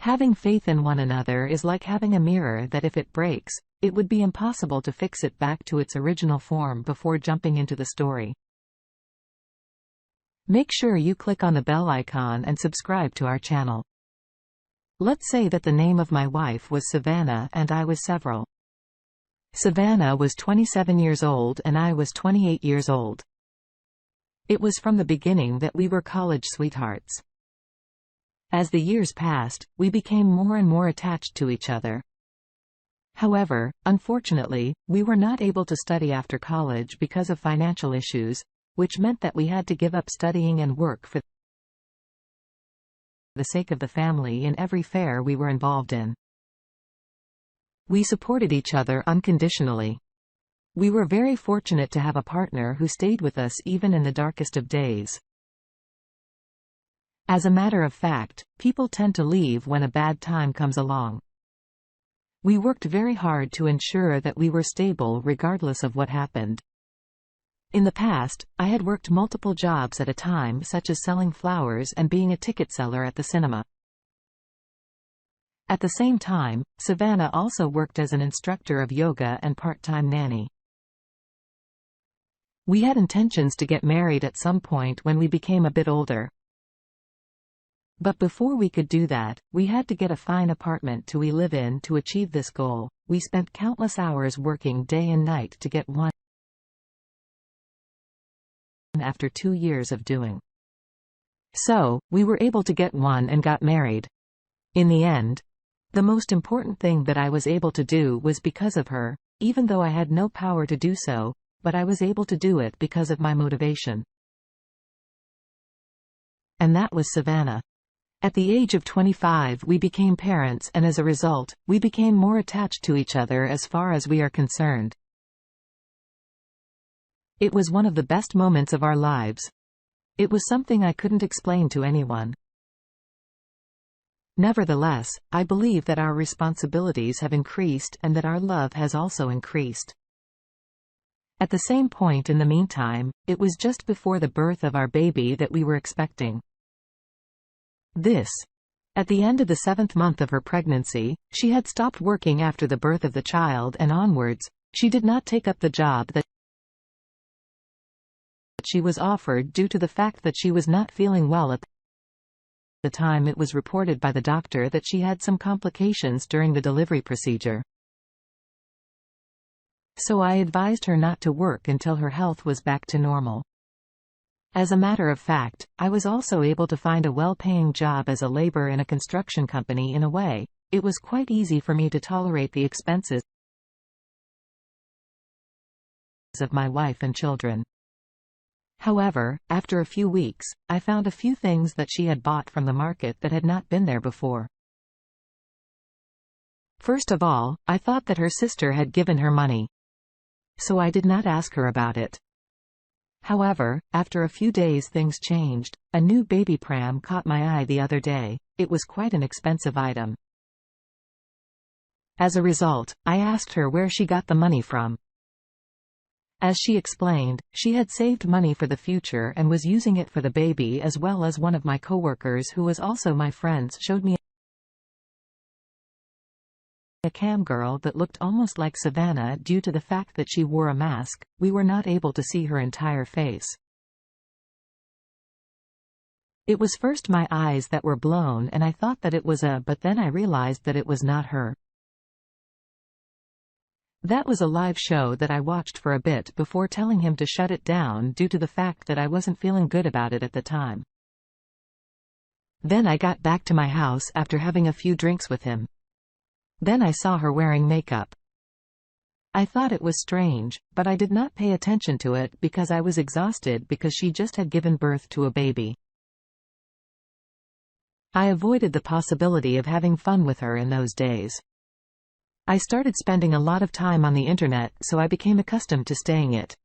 Having faith in one another is like having a mirror that if it breaks, it would be impossible to fix it back to its original form before jumping into the story. Make sure you click on the bell icon and subscribe to our channel. Let's say that the name of my wife was Savannah and I was Several. Savannah was 27 years old and I was 28 years old. It was from the beginning that we were college sweethearts. As the years passed, we became more and more attached to each other. However, unfortunately, we were not able to study after college because of financial issues, which meant that we had to give up studying and work for the sake of the family in every affair we were involved in. We supported each other unconditionally. We were very fortunate to have a partner who stayed with us even in the darkest of days. As a matter of fact, people tend to leave when a bad time comes along. We worked very hard to ensure that we were stable regardless of what happened. In the past, I had worked multiple jobs at a time, such as selling flowers and being a ticket seller at the cinema. At the same time, Savannah also worked as an instructor of yoga and part-time nanny. We had intentions to get married at some point when we became a bit older. But before we could do that, we had to get a fine apartment to live in. To achieve this goal, we spent countless hours working day and night to get one. After 2 years of doing so, we were able to get one and got married. In the end, the most important thing that I was able to do was because of her, even though I had no power to do so, but I was able to do it because of my motivation. And that was Savannah. At the age of 25 we became parents, and as a result, we became more attached to each other as far as we are concerned. It was one of the best moments of our lives. It was something I couldn't explain to anyone. Nevertheless, I believe that our responsibilities have increased and that our love has also increased. At the same point in the meantime, it was just before the birth of our baby that we were expecting. At the end of the 7th month of her pregnancy, she had stopped working after the birth of the child, and onwards, she did not take up the job that she was offered due to the fact that she was not feeling well at the time. It was reported by the doctor that she had some complications during the delivery procedure. So I advised her not to work until her health was back to normal. As a matter of fact, I was also able to find a well-paying job as a laborer in a construction company. In a way, it was quite easy for me to tolerate the expenses of my wife and children. However, after a few weeks, I found a few things that she had bought from the market that had not been there before. First of all, I thought that her sister had given her money. So I did not ask her about it. However, after a few days things changed. A new baby pram caught my eye the other day. It was quite an expensive item. As a result, I asked her where she got the money from. As she explained, she had saved money for the future and was using it for the baby, as well as one of my coworkers who was also my friend showed me a cam girl that looked almost like Savannah. Due to the fact that she wore a mask, we were not able to see her entire face. It was first my eyes that were blown and I thought that it was but then I realized that it was not her. That was a live show that I watched for a bit before telling him to shut it down due to the fact that I wasn't feeling good about it at the time. Then I got back to my house after having a few drinks with him. Then I saw her wearing makeup. I thought it was strange, but I did not pay attention to it because I was exhausted because she just had given birth to a baby. I avoided the possibility of having fun with her in those days. I started spending a lot of time on the internet, so I became accustomed to staying it.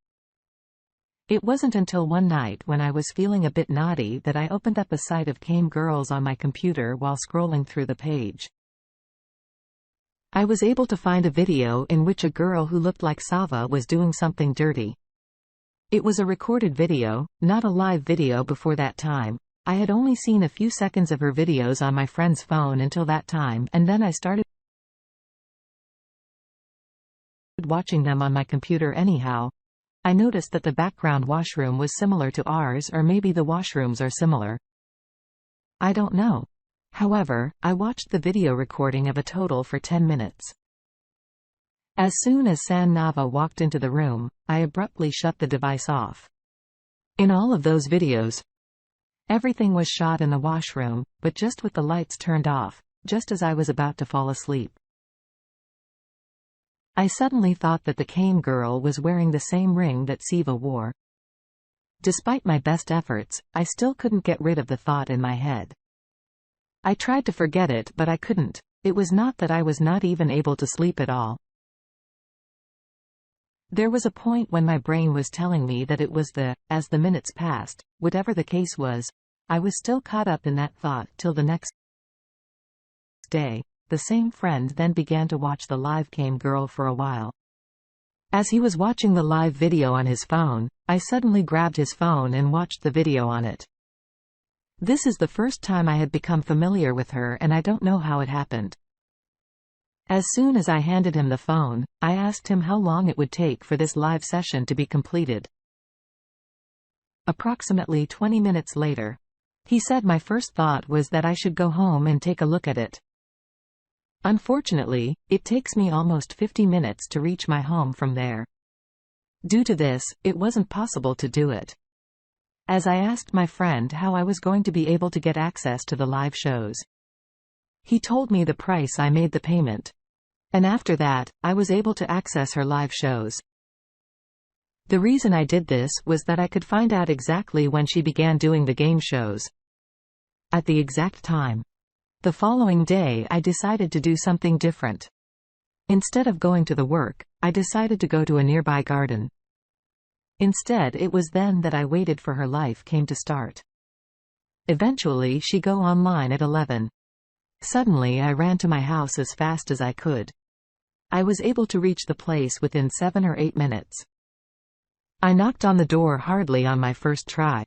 It wasn't until one night when I was feeling a bit naughty that I opened up a site of cam girls on my computer while scrolling through the page. I was able to find a video in which a girl who looked like Sava was doing something dirty. It was a recorded video, not a live video before that time, I had only seen a few seconds of her videos on my friend's phone until that time, and then I started watching them on my computer anyhow. I noticed that the background washroom was similar to ours, or maybe the washrooms are similar. I don't know. However, I watched the video recording of a total for 10 minutes. As soon as San Nava walked into the room, I abruptly shut the device off. In all of those videos, everything was shot in the washroom, but just with the lights turned off, just as I was about to fall asleep. I suddenly thought that the cam girl was wearing the same ring that Siva wore. Despite my best efforts, I still couldn't get rid of the thought in my head. I tried to forget it, but I couldn't. It was not that I was not even able to sleep at all. There was a point when my brain was telling me that it was as the minutes passed, whatever the case was, I was still caught up in that thought till the next day. The same friend then began to watch the live cam girl for a while. As he was watching the live video on his phone, I suddenly grabbed his phone and watched the video on it. This is the first time I had become familiar with her, and I don't know how it happened. As soon as I handed him the phone, I asked him how long it would take for this live session to be completed. Approximately 20 minutes later, he said my first thought was that I should go home and take a look at it. Unfortunately, it takes me almost 50 minutes to reach my home from there. Due to this, it wasn't possible to do it. As I asked my friend how I was going to be able to get access to the live shows, he told me the price I made the payment. And after that, I was able to access her live shows. The reason I did this was that I could find out exactly when she began doing the game shows. At the exact time. The following day I decided to do something different. Instead of going to the work, I decided to go to a nearby garden. Instead, it was then that I waited for her life came to start. Eventually she go online at 11. Suddenly I ran to my house as fast as I could. I was able to reach the place within 7 or 8 minutes. I knocked on the door hardly on my first try.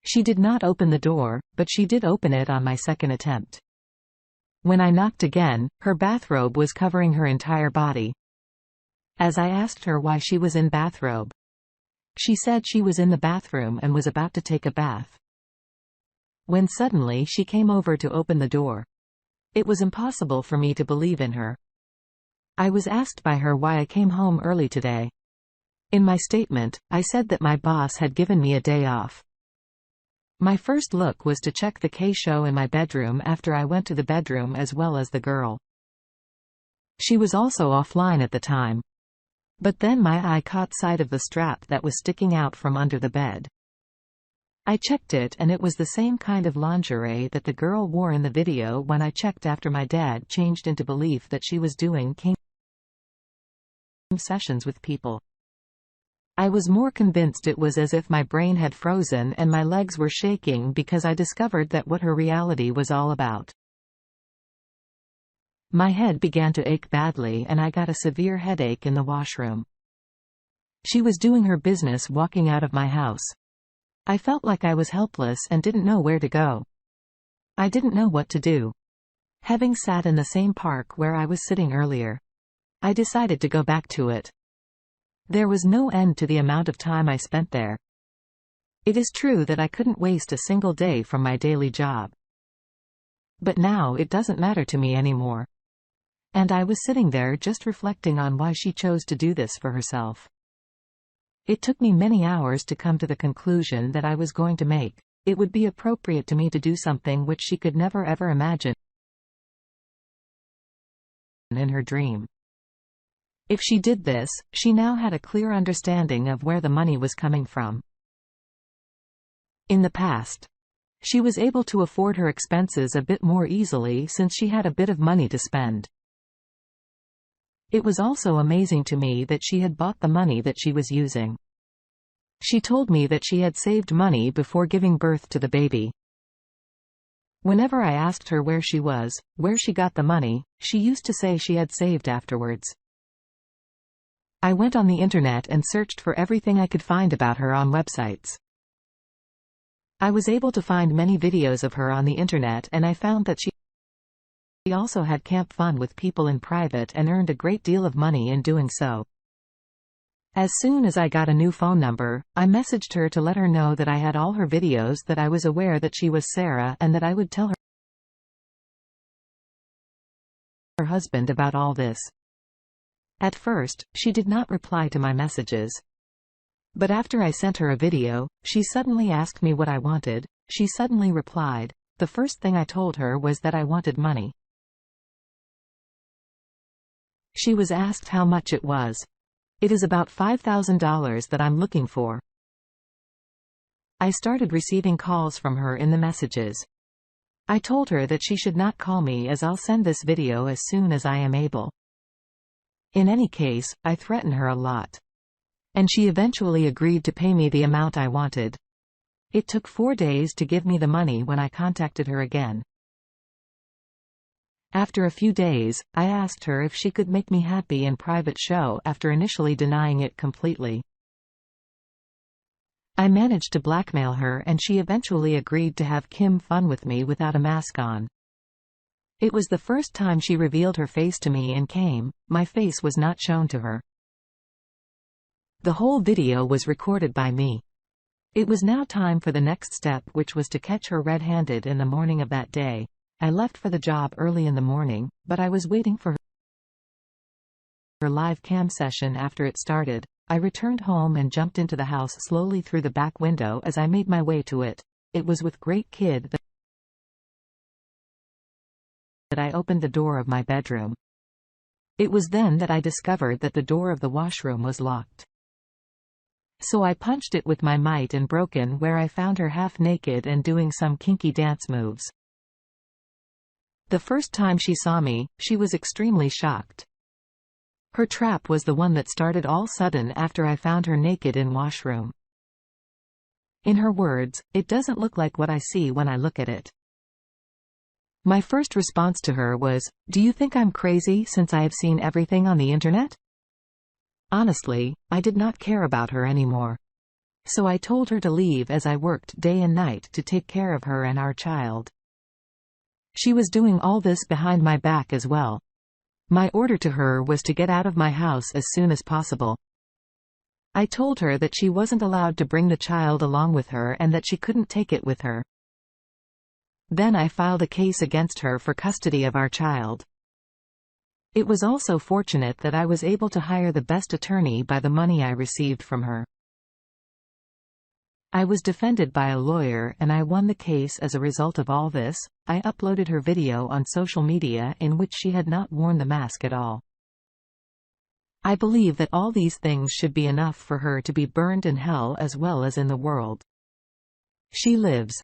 She did not open the door, but she did open it on my second attempt. When I knocked again, her bathrobe was covering her entire body. As I asked her why she was in bathrobe, she said she was in the bathroom and was about to take a bath. When suddenly she came over to open the door. It was impossible for me to believe in her. I was asked by her why I came home early today. In my statement, I said that my boss had given me a day off. My first look was to check the K-show in my bedroom after I went to the bedroom as well as the girl. She was also offline at the time. But then my eye caught sight of the strap that was sticking out from under the bed. I checked it and it was the same kind of lingerie that the girl wore in the video when I checked after my dad changed into belief that she was doing cam sessions with people. I was more convinced it was as if my brain had frozen and my legs were shaking because I discovered that what her reality was all about. My head began to ache badly and I got a severe headache in the washroom. She was doing her business walking out of my house. I felt like I was helpless and didn't know where to go. I didn't know what to do. Having sat in the same park where I was sitting earlier, I decided to go back to it. There was no end to the amount of time I spent there. It is true that I couldn't waste a single day from my daily job. But now it doesn't matter to me anymore. And I was sitting there just reflecting on why she chose to do this for herself. It took me many hours to come to the conclusion that I was going to make. It would be appropriate to me to do something which she could never ever imagine in her dream. If she did this, she now had a clear understanding of where the money was coming from. In the past, she was able to afford her expenses a bit more easily since she had a bit of money to spend. It was also amazing to me that she had bought the money that she was using. She told me that she had saved money before giving birth to the baby. Whenever I asked her where she was, where she got the money, she used to say she had saved afterwards. I went on the internet and searched for everything I could find about her on websites. I was able to find many videos of her on the internet, and I found that she also had camp fun with people in private and earned a great deal of money in doing so. As soon as I got a new phone number, I messaged her to let her know that I had all her videos, that I was aware that she was Sarah, and that I would tell her husband about all this. At first, she did not reply to my messages. But after I sent her a video, she suddenly asked me what I wanted. She suddenly replied. The first thing I told her was that I wanted money. She was asked how much it was. It is about $5,000 that I'm looking for. I started receiving calls from her in the messages. I told her that she should not call me, as I'll send this video as soon as I am able. In any case, I threatened her a lot. And she eventually agreed to pay me the amount I wanted. It took 4 days to give me the money when I contacted her again. After a few days, I asked her if she could make me happy in private show, after initially denying it completely. I managed to blackmail her, and she eventually agreed to have Kim fun with me without a mask on. It was the first time she revealed her face to me in cam. My face was not shown to her. The whole video was recorded by me. It was now time for the next step, which was to catch her red-handed in the morning of that day. I left for the job early in the morning, but I was waiting for her live cam session after it started. I returned home and jumped into the house slowly through the back window. As I made my way to it, it was with great kid that I opened the door of my bedroom. It was then that I discovered that the door of the washroom was locked. So I punched it with my might and broke in, where I found her half naked and doing some kinky dance moves. The first time she saw me, she was extremely shocked. Her trap was the one that started all sudden after I found her naked in washroom. In her words, "It doesn't look like what I see when I look at it." My first response to her was, "Do you think I'm crazy since I have seen everything on the internet?" Honestly, I did not care about her anymore. So I told her to leave, as I worked day and night to take care of her and our child. She was doing all this behind my back as well. My order to her was to get out of my house as soon as possible. I told her that she wasn't allowed to bring the child along with her and that she couldn't take it with her. Then I filed a case against her for custody of our child. It was also fortunate that I was able to hire the best attorney by the money I received from her. I was defended by a lawyer and I won the case. As a result of all this, I uploaded her video on social media in which she had not worn the mask at all. I believe that all these things should be enough for her to be burned in hell as well as in the world. She lives.